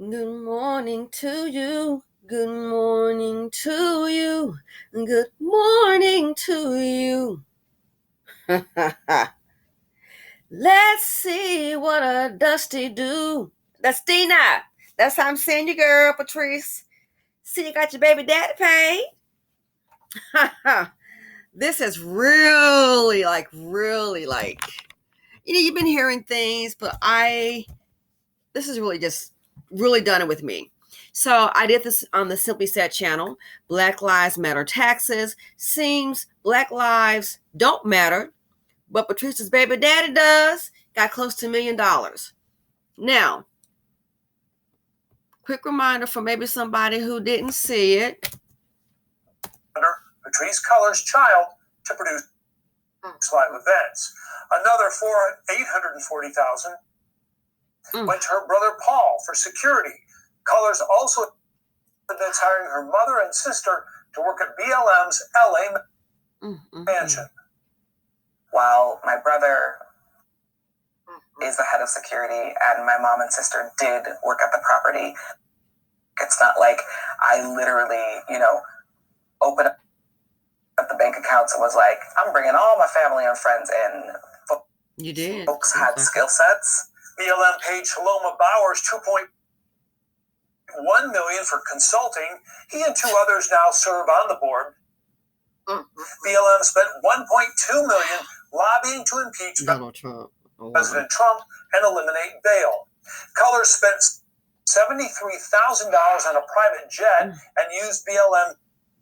Good morning to you. Good morning to you. Good morning to you. Let's see what a Dusty do. Dustina. That's how I'm saying you, girl, Patrice. See, you got your baby daddy paid. This is really you've been hearing things, but this is really just really done it with me. So I did this on the Simply Said channel. Black Lives Matter taxes. Seems Black lives don't matter, but Patrice's baby daddy does. Got close to $1 million. Now, quick reminder for maybe somebody who didn't see it. Patrice Culler's child to produce live events. Another $840,000 went to her brother Paul for security. Cullers also admits hiring her mother and sister to work at BLM's LA mansion. While my brother is the head of security and my mom and sister did work at the property, it's not like I literally, opened up the bank accounts and was like, I'm bringing all my family and friends in. You did. Folks had skill sets. BLM paid Shaloma Bowers $2.1 million for consulting. He and 2 others now serve on the board. BLM spent $1.2 million lobbying to impeach Donald Trump. President Trump and eliminate bail. Cullers spent $73,000 on a private jet and used BLM's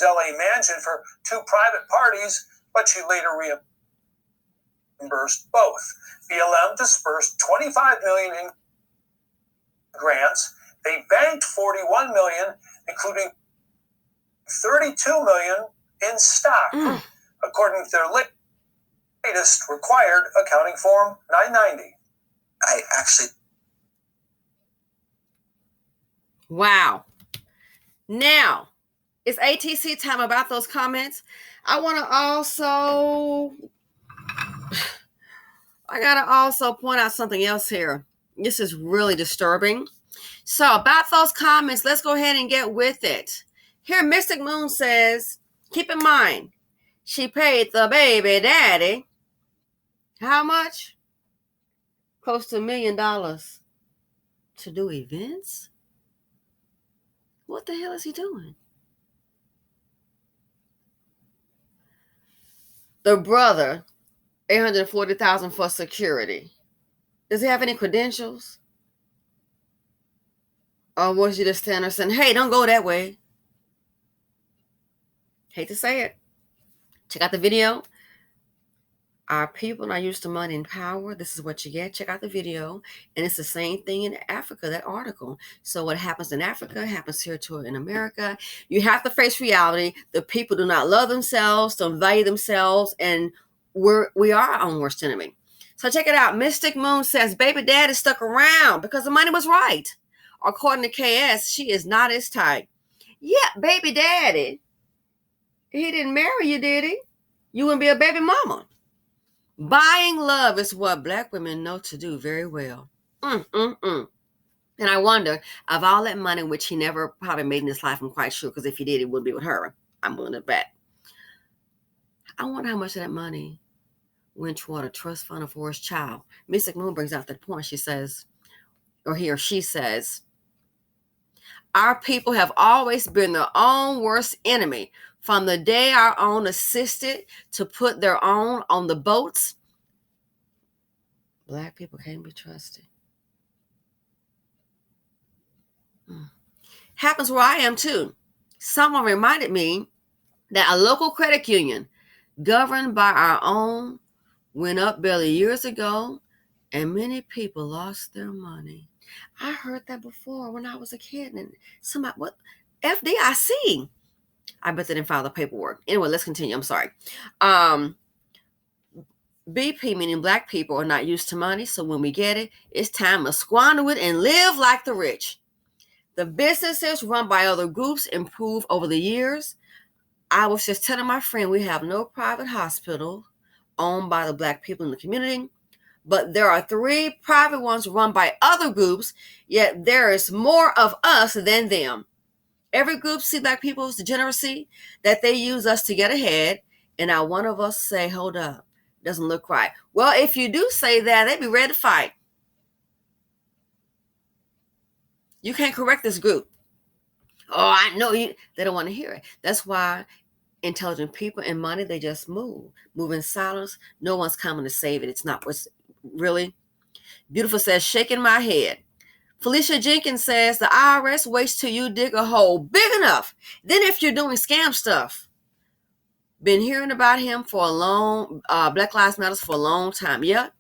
LA mansion for 2 private parties, but she later reimbursed both. BLM dispersed $25 million in grants. They banked $41 million, including $32 million in stock, according to their latest required accounting form 990. I actually. Wow. Now, it's ATC time about those comments. I gotta also point out something else here. This is really disturbing. So about those comments, let's go ahead and get with it. Here, Mystic Moon says, keep in mind, she paid the baby daddy how much? Close to $1 million to do events? What the hell is he doing? The brother, $840,000 for security. Does he have any credentials? Or was you just standing there saying, hey, don't go that way? Hate to say it. Check out the video. Our people are used to money and power. This is what you get. Check out the video. And it's the same thing in Africa, that article. So what happens in Africa happens here too in America. You have to face reality. The people do not love themselves, don't value themselves, and we are our own worst enemy. So check it out. Mystic Moon says, baby daddy stuck around because the money was right. According to KS, she is not his type. Yeah, baby daddy. He didn't marry you, did he? You wouldn't be a baby mama. Buying love is what Black women know to do very well. And I wonder, of all that money, which he never probably made in his life, I'm quite sure, because if he did, it wouldn't be with her. I'm willing to bet. I wonder how much of that money went toward a trust fund for his child. Mystic Moon brings out that point. She says, or he or she says, our people have always been their own worst enemy. From the day our own assisted to put their own on the boats, Black people can't be trusted. Happens where I am too. Someone reminded me that a local credit union governed by our own went up barely years ago, and many people lost their money. I heard that before when I was a kid, and somebody, what? FDIC. I bet they didn't file the paperwork. Anyway, let's continue. I'm sorry. BP, meaning Black people, are not used to money, so when we get it, it's time to squander it and live like the rich. The businesses run by other groups improve over the years. I was just telling my friend we have no private hospital owned by the Black people in the community, but there are 3 private ones run by other groups, yet there is more of us than them. Every group see Black people's degeneracy, that they use us to get ahead, and not one of us say, hold up, doesn't look right. Well, if you do say that, they'd be ready to fight. You can't correct this group. Oh, I know you. They don't want to hear it. That's why intelligent people and money, they just move in silence. No one's coming to save it. It's not what's really. Beautiful says, shaking my head. Felicia Jenkins says, the IRS waits till you dig a hole big enough. Then if you're doing scam stuff. Been hearing about him for a long, Black Lives Matters for a long time. Yep.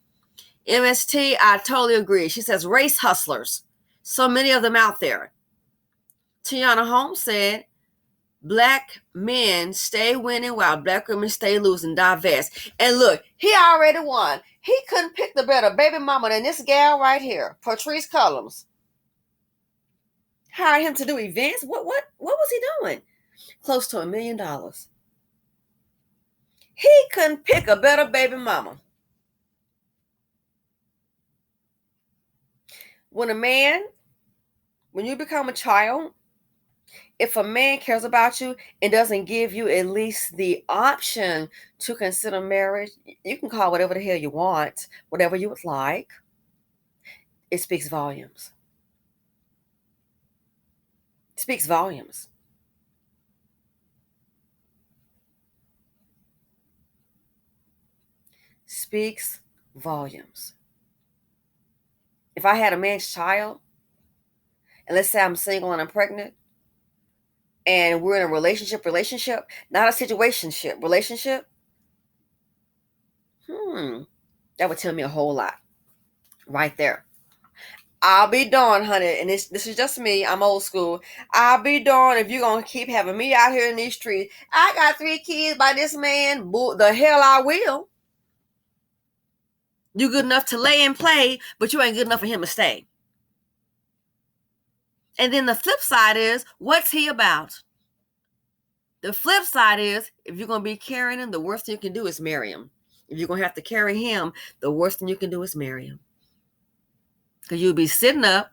MST, I totally agree. She says, race hustlers. So many of them out there. Tiana Holmes said, Black men stay winning while Black women stay losing, divest. And look, he already won. He couldn't pick the better baby mama than this gal right here, Patrice Cullums. Hired him to do events. What was he doing? Close to $1 million. He couldn't pick a better baby mama. When you become a child, if a man cares about you and doesn't give you at least the option to consider marriage, you can call whatever the hell you want, whatever you would like. It speaks volumes. It speaks volumes. Speaks volumes. If I had a man's child, and let's say I'm single and I'm pregnant, and we're in a relationship, not a situationship, relationship, that would tell me a whole lot right there. I'll be darned, honey, and this is just me. I'm old school. I'll be darned if you're going to keep having me out here in these streets. I got 3 kids by this man. The hell I will. You good enough to lay and play, but you ain't good enough for him to stay. And then the flip side is, what's he about? The flip side is, if you're going to be carrying him, the worst thing you can do is marry him. If you're going to have to carry him, the worst thing you can do is marry him. Because you'll be sitting up,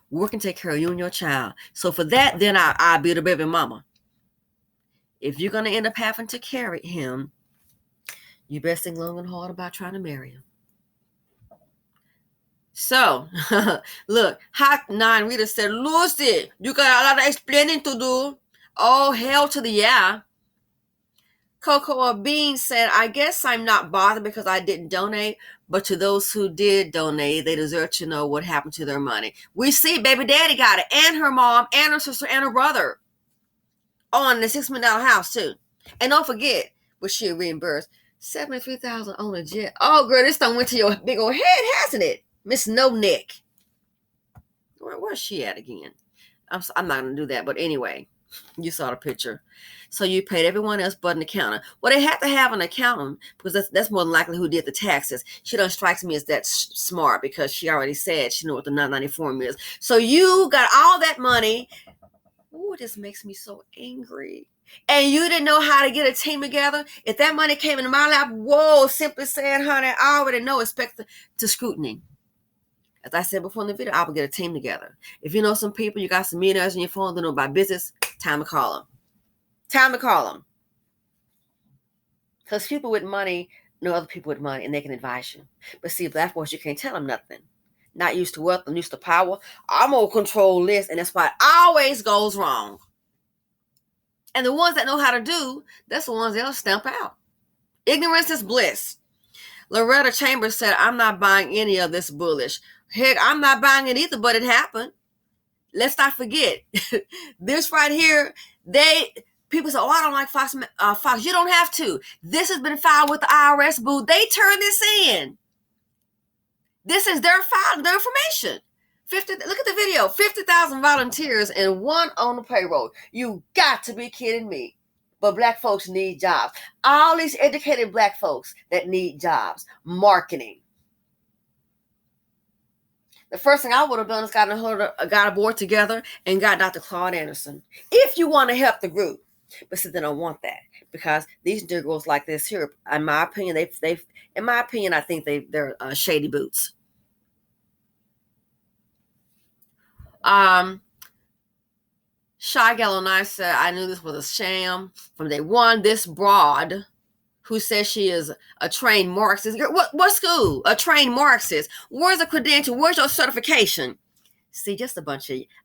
working to take care of you and your child. So for that, then I'll be the baby mama. If you're going to end up having to carry him, you best think long and hard about trying to marry him. So, look, Hot 9 Rita said, Lucy, you got a lot of explaining to do. Oh, hell to the yeah. Cocoa Bean said, I guess I'm not bothered because I didn't donate, but to those who did donate, they deserve to know what happened to their money. We see baby daddy got it, and her mom, and her sister, and her brother on the $6 million house, too. And don't forget, what she reimbursed, $73,000 on a jet. Oh, girl, this thing went to your big old head, hasn't it? Miss No Neck. Where's she at again? I'm not going to do that, but anyway, you saw the picture. So you paid everyone else but an accountant. Well, they had to have an accountant because that's more than likely who did the taxes. She doesn't strike me as that smart because she already said she knew what the 994 is. So you got all that money. Ooh, this makes me so angry. And you didn't know how to get a team together. If that money came into my lap, whoa, simply saying, honey, I already know, expect to scrutiny. As I said before in the video, I will get a team together. If you know some people, you got some millionaires in your phone that know about business, time to call them. Time to call them. Because people with money know other people with money and they can advise you. But see, Black folks, you can't tell them nothing. Not used to wealth and used to power. I'm going to control this. And that's why it always goes wrong. And the ones that know how to do, that's the ones they'll stamp out. Ignorance is bliss. Loretta Chambers said, I'm not buying any of this bullish. Heck, I'm not buying it either, but it happened. Let's not forget. This right here, people say, oh, I don't like Fox. Fox. You don't have to. This has been filed with the IRS, boo. They turned this in. This is their file, their information. Look at the video. 50,000 volunteers and 1 on the payroll. You got to be kidding me. But Black folks need jobs. All these educated Black folks that need jobs. Marketing. The first thing I would have done is got a board together and got Dr. Claude Anderson. If you want to help the group. But see, they don't want that because these Negroes like this here, in my opinion, I think they're shady boots. Shy Gallo Nice said, I knew this was a sham from day one. This broad who says she is a trained Marxist. What school? A trained Marxist. Where's the credential? Where's your certification? See, just a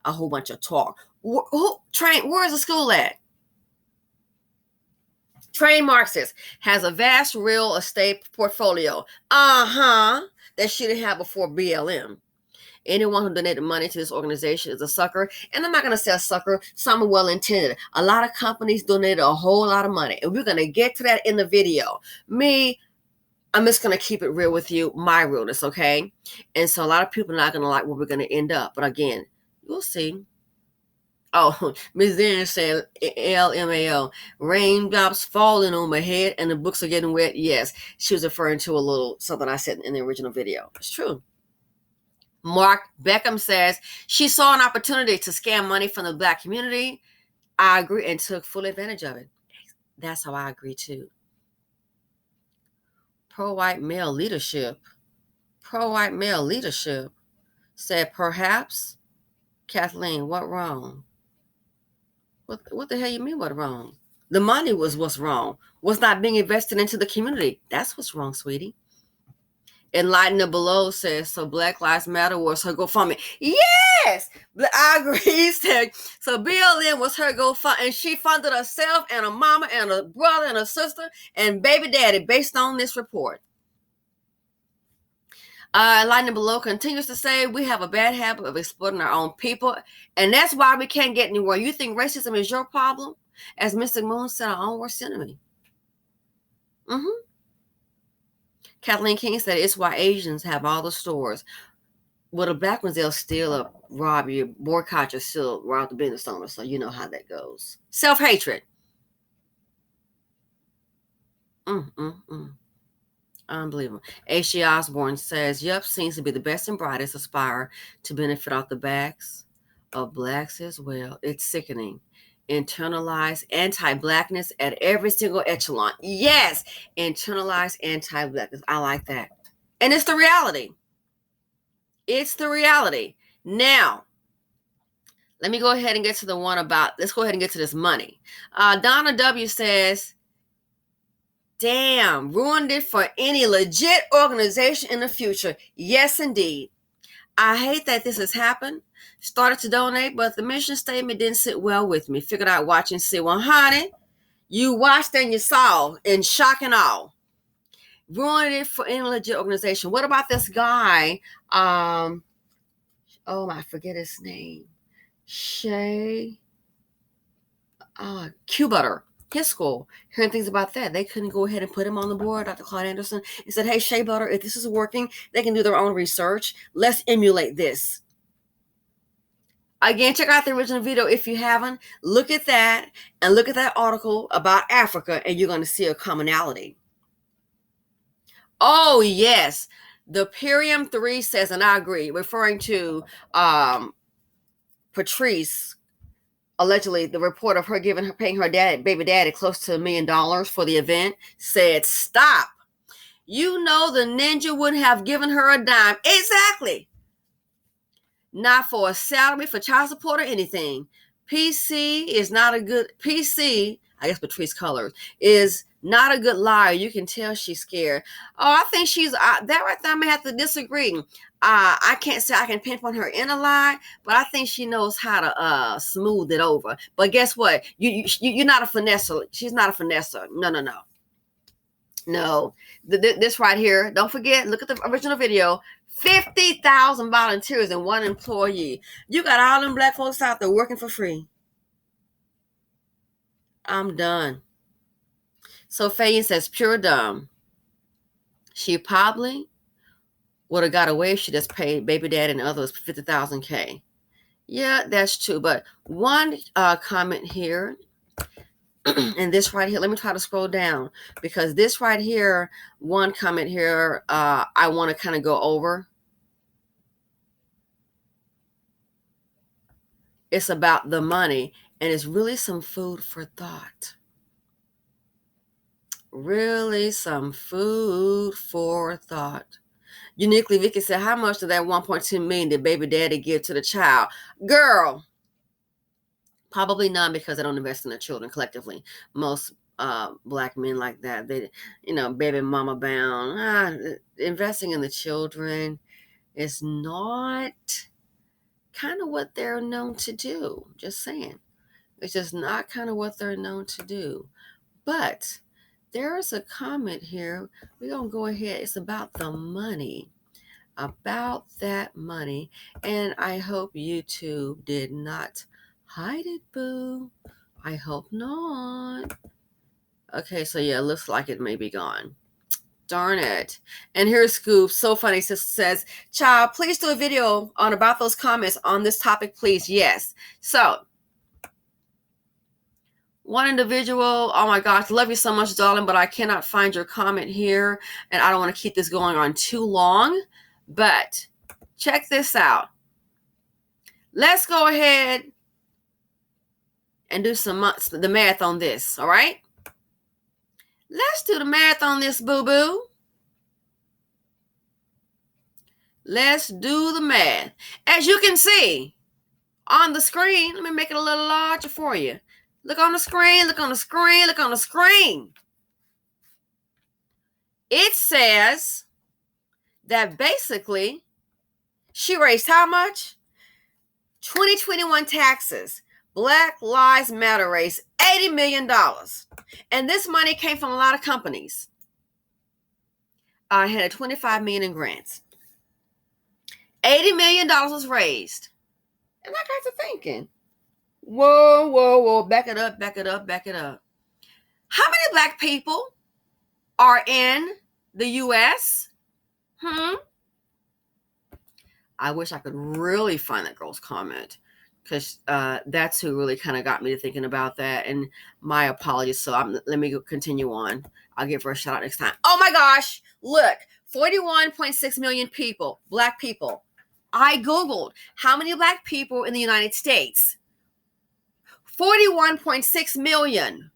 whole bunch of talk. Where's the school at? Trained Marxist has a vast real estate portfolio. That she didn't have before BLM. Anyone who donated money to this organization is a sucker. And I'm not going to say a sucker. Some are well intended. A lot of companies donated a whole lot of money. And we're going to get to that in the video. I'm just going to keep it real with you. My realness, okay? And so a lot of people are not going to like where we're going to end up. But again, you'll see. Oh, Ms. Darren said, LMAO, raindrops falling on my head and the books are getting wet. Yes, she was referring to something I said in the original video. It's true. Mark Beckham says she saw an opportunity to scam money from the Black community. I agree and took full advantage of it. That's how I agree too. Pro-white male leadership said, perhaps. Kathleen, what wrong? What the hell you mean what wrong? The money was what's wrong. Was not being invested into the community. That's what's wrong, sweetie. Enlightened Below says, so Black Lives Matter was her GoFundMe. Yes! I agree. He said, so BLM was her GoFundMe, and she funded herself and her mama and her brother and her sister and baby daddy based on this report. Enlightened Below continues to say, we have a bad habit of exploiting our own people, and that's why we can't get anywhere. You think racism is your problem? As Mr. Moon said, our own worst enemy. Kathleen King said, it's why Asians have all the stores. Well, the Black ones, they'll steal up, rob you, boycott you, still rob the business owners. So you know how that goes. Self-hatred. Unbelievable. H.G. Osborne says, yep, seems to be the best and brightest aspire to benefit off the backs of Blacks as well. It's sickening. Internalized anti-Blackness at every single echelon. Yes, internalized anti-Blackness. I like that. And it's the reality. It's the reality. Now, let me go ahead and get to the one about, let's go ahead and get to this money. Donna W. says, damn, ruined it for any legit organization in the future. Yes, indeed. I hate that this has happened. Started to donate, but the mission statement didn't sit well with me. Figured out watch and see. Well, honey, you watched and you saw in shock and awe. Ruined it for any legit organization. What about this guy? I forget his name. Shay Q-Butter. His school. Hearing things about that. They couldn't go ahead and put him on the board, Dr. Claude Anderson, and said, hey, Shea Butter, if this is working, they can do their own research. Let's emulate this. Again, check out the original video if you haven't. Look at that and look at that article about Africa, and you're going to see a commonality. Oh, yes. The Purium 3 says, and I agree, referring to Patrice, allegedly the report of her paying her baby daddy close to $1 million for the event, said, stop. You know the ninja wouldn't have given her a dime. Exactly. Not for a salary, for child support, or anything. PC, I guess Patrice Colors, is not a good liar. You can tell she's scared. Oh, I think she's, that right there I may have to disagree. I can't say I can pinpoint her in a lie, but I think she knows how to smooth it over. But guess what? You're not a finesser. She's not a finesser. No. This right here, don't forget, look at the original video. 50,000 volunteers and 1 employee. You got all them Black folks out there working for free. I'm done. So Faye says, pure dumb. She probably would have got away if she just paid baby dad and others $50,000. Yeah, that's true. But one comment here, and this right here, let me try to scroll down, because this right here, one comment here, I want to kind of go over. It's about the money. And it's really some food for thought. Really some food for thought. Uniquely, Vicky said, how much of that 1.2 million did baby daddy give to the child? Girl, probably none, because they don't invest in their children collectively. Most black men like that, they, baby mama bound. Investing in the children is not kind of what they're known to do. Just saying. It's just not kind of what they're known to do. But there is a comment here. We're going to go ahead. It's about the money. About that money. And I hope YouTube did not hide it, boo. I hope not. Okay, so yeah, it looks like it may be gone. Darn it. And here's Scoop. So funny. Says, child, please do a video on about those comments on this topic, please. Yes. So, one individual, oh my gosh, love you so much, darling, but I cannot find your comment here, and I don't want to keep this going on too long, but check this out. Let's go ahead and do the math on this, all right? Let's do the math on this, boo-boo. Let's do the math. As you can see on the screen, let me make it a little larger for you. Look on the screen, look on the screen, look on the screen. It says that basically she raised how much? 2021 taxes. Black Lives Matter raised $80 million. And this money came from a lot of companies. I had $25 million in grants. $80 million was raised. And I got to thinking, whoa, back it up. How many black people are in the U.S.? I wish I could really find that girl's comment, because that's who really kind of got me to thinking about that. And my apologies. So let me continue on. I'll give her a shout out next time. Oh my gosh. Look, 41.6 million people, black people. I Googled how many black people in the United States. 41.6 million.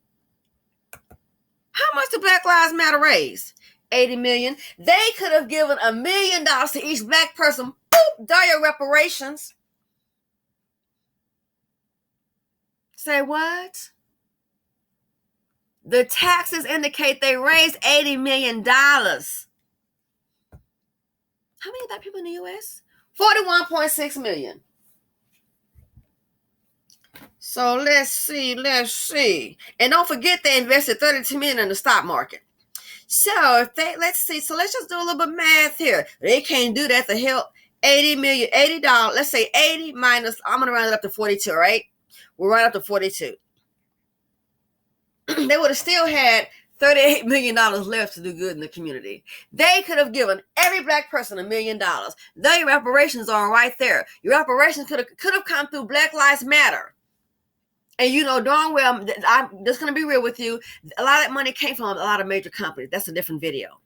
How much did Black Lives Matter raise? 80 million. They could have given $1 million to each black person. Boop, dire reparations. Say what? The taxes indicate they raised $80 million. How many black people in the U.S.? 41.6 million. So let's see. And don't forget they invested $32 million in the stock market. So let's see. So let's just do a little bit of math here. They can't do that to help $80 million, $80. Let's say 80 minus, I'm going to round it up to 42, right? We'll round up to 42. They would have still had $38 million left to do good in the community. They could have given every black person $1 million. Their reparations are right there. Your reparations could have come through Black Lives Matter. And you know darn well, I'm just going to be real with you, a lot of that money came from a lot of major companies. That's a different video.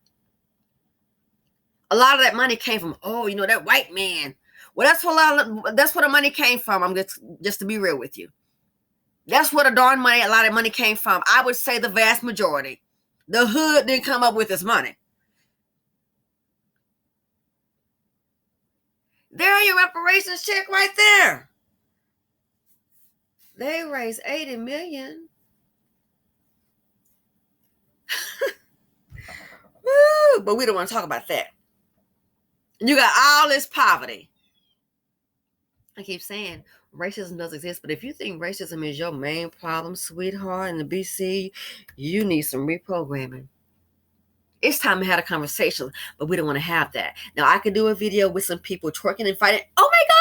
A lot of that money came from, that white man. Well, that's where the money came from. I'm just to be real with you. That's where a lot of money came from. I would say the vast majority. The hood didn't come up with this money. There are your reparations check right there. They raised $80 million. Woo, but we don't want to talk about that. You got all this poverty. I keep saying racism does exist, but if you think racism is your main problem, sweetheart, in the BC, you need some reprogramming. It's time to have a conversation, but we don't want to have that. Now, I could do a video with some people twerking and fighting. Oh my God,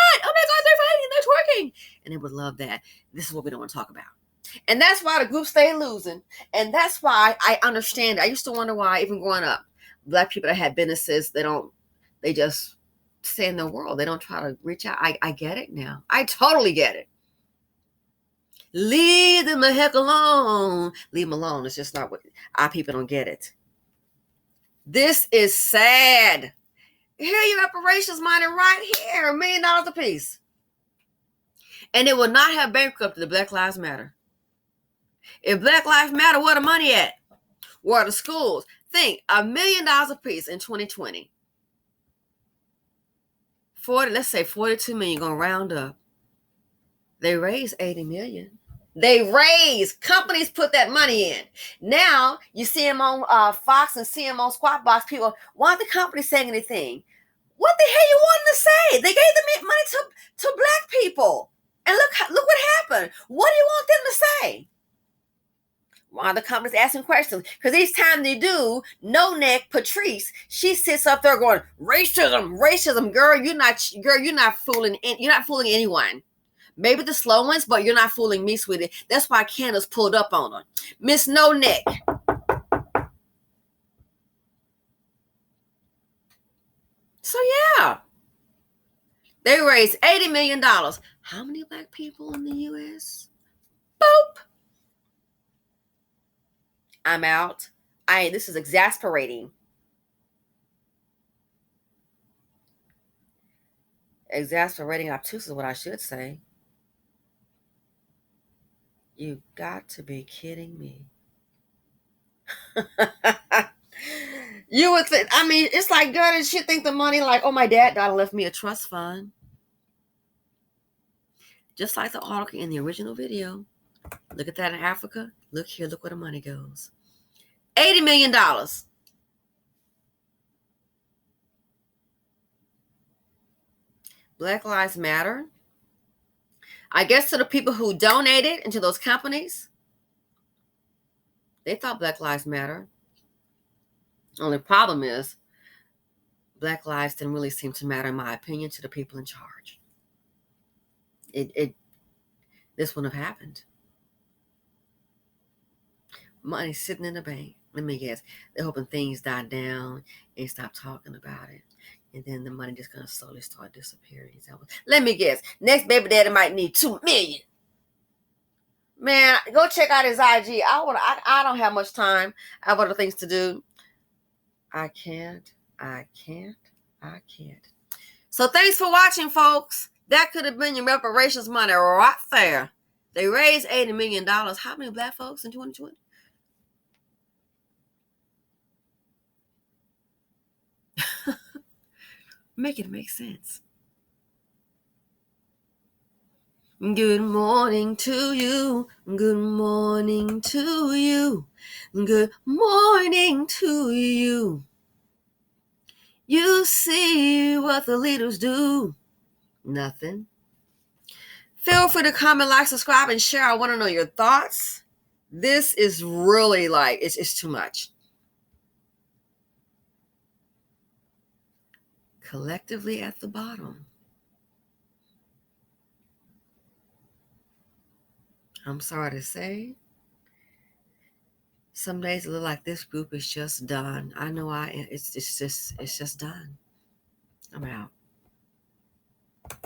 they're fighting, they're twerking. And they would love that. This is what we don't want to talk about. And that's why the group stay losing. And that's why I understand. I used to wonder why, even growing up, black people that had businesses, they just stay in the world. They don't try to reach out. I get it now. I totally get it. Leave them the heck alone. Leave them alone. It's just not what our people don't get it. This is sad. Here your reparations money right here, $1 million a piece. And it will not have bankrupted the Black Lives Matter. If Black Lives Matter, where the money at? Where are the schools? Think, $1 million a piece in 2020. Let's say 42 million, gonna round up. They raised 80 million. Companies put that money in. Now you see them on Fox and see them on Squawk Box. People, why aren't the company saying anything? What the hell you wanted to say? They gave the money to black people, and look what happened. What do you want them to say? Why are the companies asking questions? Because each time they do, No Neck Patrice, she sits up there going, racism, girl. You're not fooling anyone. Maybe the slow ones, but you're not fooling me, sweetie. That's why Candace pulled up on her. Miss No Neck. So yeah, they raised $80 million. How many black people in the U.S.? Boop. I'm out. This is exasperating. Exasperating, obtuse is what I should say. You got to be kidding me. You would think, it's like, girl, did she think the money like, oh, my dad died and left me a trust fund? Just like the article in the original video. Look at that in Africa. Look here, look where the money goes. $80 million. Black Lives Matter. I guess to the people who donated into those companies, they thought Black Lives Matter. Only problem is, Black lives didn't really seem to matter, in my opinion, to the people in charge. This wouldn't have happened. Money sitting in the bank. Let me guess. They're hoping things die down and stop talking about it. And then the money just gonna slowly start disappearing. Let me guess. Next baby daddy might need $2 million. Man, go check out his IG. I don't have much time. I have other things to do. I can't. So thanks for watching, folks. That could have been your reparations money right there. They raised $80 million. How many black folks in 2020? Make it make sense. Good morning to you. Good morning to you. Good morning to you. You see what the leaders do. Nothing. Feel free to comment, like, subscribe, and share. I want to know your thoughts. This is really it's too much. Collectively at the bottom. I'm sorry to say, some days it look like this group is just done. I know it's just done. I'm out.